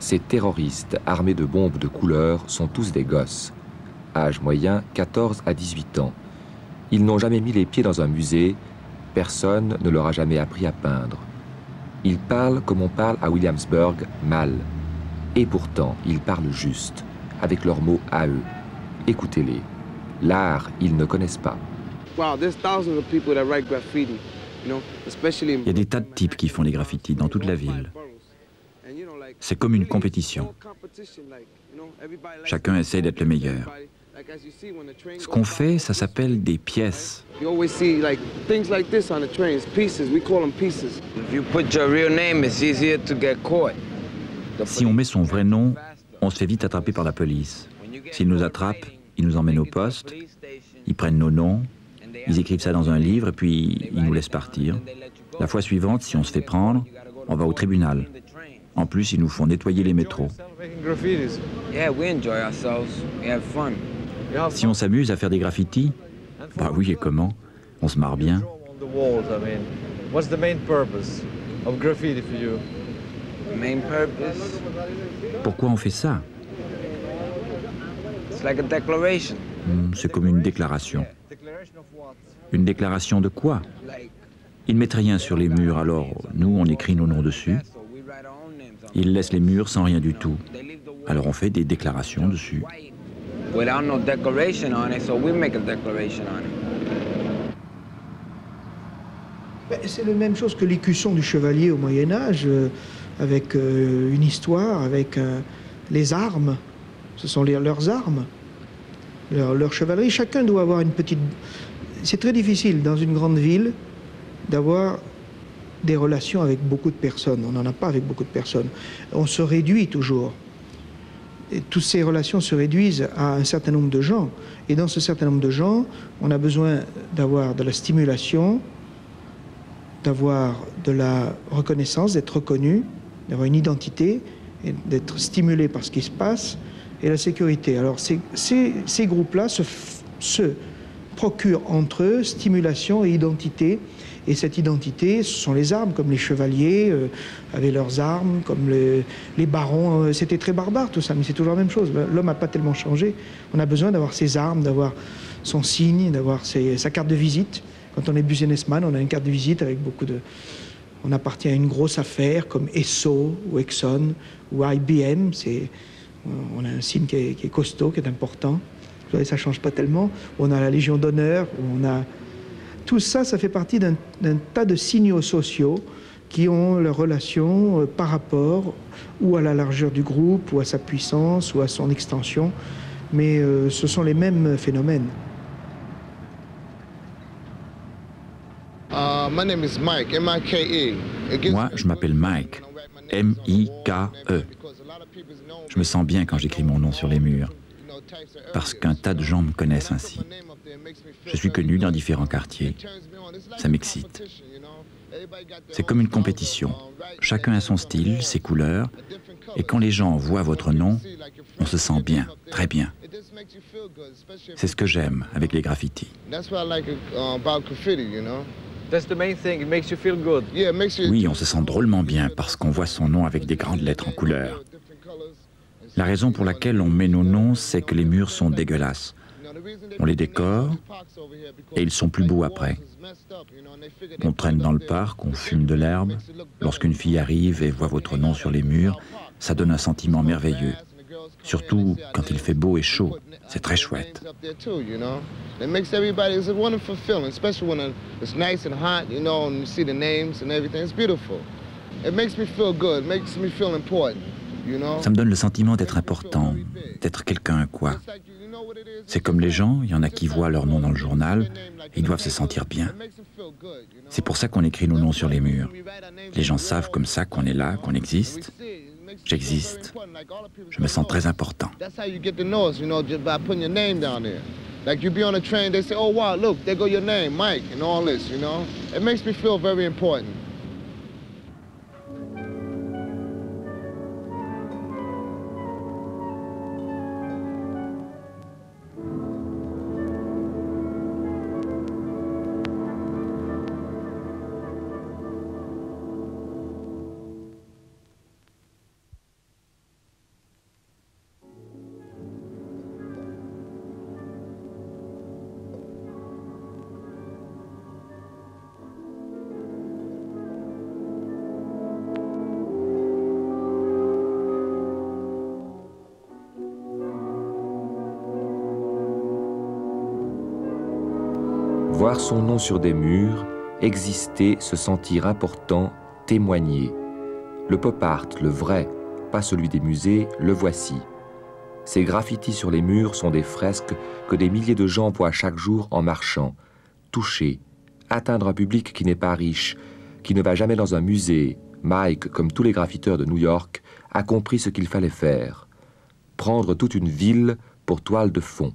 Ces terroristes armés de bombes de couleur sont tous des gosses. Âge moyen 14 à 18 ans. Ils n'ont jamais mis les pieds dans un musée. Personne ne leur a jamais appris à peindre. Ils parlent comme on parle à Williamsburg, mal. Et pourtant, ils parlent juste, avec leurs mots à eux. Écoutez-les. L'art, ils ne connaissent pas. Il y a des tas de types qui font des graffitis dans toute la ville. C'est comme une compétition. Chacun essaie d'être le meilleur. Ce qu'on fait, ça s'appelle des pièces. Si on met son vrai nom, on se fait vite attraper par la police. S'ils nous attrapent, ils nous emmènent au poste, ils prennent nos noms, ils écrivent ça dans un livre et puis ils nous laissent partir. La fois suivante, si on se fait prendre, on va au tribunal. En plus, ils nous font nettoyer les métros. Si on s'amuse à faire des graffitis, bah oui, et comment? On se marre bien. Pourquoi on fait ça? C'est comme une déclaration. Une déclaration de quoi? Ils ne mettent rien sur les murs, alors nous, on écrit nos noms dessus. Ils laissent les murs sans rien du tout. Alors on fait des déclarations dessus. C'est la même chose que l'écusson du chevalier au Moyen-Âge, avec une histoire, avec les armes. Ce sont leurs armes, leur chevalerie. Chacun doit avoir une petite... C'est très difficile dans une grande ville d'avoir des relations avec beaucoup de personnes. On n'en a pas avec beaucoup de personnes. On se réduit toujours. Et toutes ces relations se réduisent à un certain nombre de gens. Et dans ce certain nombre de gens, on a besoin d'avoir de la stimulation, d'avoir de la reconnaissance, d'être reconnu, d'avoir une identité, d'être stimulé par ce qui se passe, et la sécurité. Alors ces groupes-là se procurent entre eux stimulation et identité. Et cette identité, ce sont les armes, comme les chevaliers avaient leurs armes, comme les barons. C'était très barbare tout ça, mais c'est toujours la même chose. L'homme n'a pas tellement changé. On a besoin d'avoir ses armes, d'avoir son signe, d'avoir sa carte de visite. Quand on est businessman, on a une carte de visite avec beaucoup de... On appartient à une grosse affaire comme Esso ou Exxon ou IBM. On a un signe qui est costaud, qui est important. Vous voyez, ça ne change pas tellement. On a la Légion d'honneur, on a... Tout ça, ça fait partie d'un tas de signaux sociaux qui ont leur relation par rapport ou à la largeur du groupe, ou à sa puissance, ou à son extension. Mais ce sont les mêmes phénomènes. Moi, je m'appelle Mike, M-I-K-E. Je me sens bien quand j'écris mon nom sur les murs, parce qu'un tas de gens me connaissent ainsi. Je suis connu dans différents quartiers. Ça m'excite. C'est comme une compétition. Chacun a son style, ses couleurs, et quand les gens voient votre nom, on se sent bien, très bien. C'est ce que j'aime avec les graffitis. Oui, on se sent drôlement bien parce qu'on voit son nom avec des grandes lettres en couleur. La raison pour laquelle on met nos noms, c'est que les murs sont dégueulasses. On les décore et ils sont plus beaux après. On traîne dans le parc, on fume de l'herbe. Lorsqu'une fille arrive et voit votre nom sur les murs, ça donne un sentiment merveilleux. Surtout quand il fait beau et chaud. C'est très chouette. Ça me donne le sentiment d'être important, d'être quelqu'un, quoi. C'est comme les gens, il y en a qui voient leur nom dans le journal, et ils doivent se sentir bien. C'est pour ça qu'on écrit nos noms sur les murs. Les gens savent comme ça qu'on est là, qu'on existe. J'existe. Je me sens très important. Like you be on a train, they say, oh wow, look, there go your name, Mike, and all this, you know? It makes me feel very important. Voir son nom sur des murs, exister, se sentir important, témoigner. Le pop art, le vrai, pas celui des musées, le voici. Ces graffitis sur les murs sont des fresques que des milliers de gens voient chaque jour en marchant, toucher, atteindre un public qui n'est pas riche, qui ne va jamais dans un musée. Mike, comme tous les graffiteurs de New York, a compris ce qu'il fallait faire. Prendre toute une ville pour toile de fond.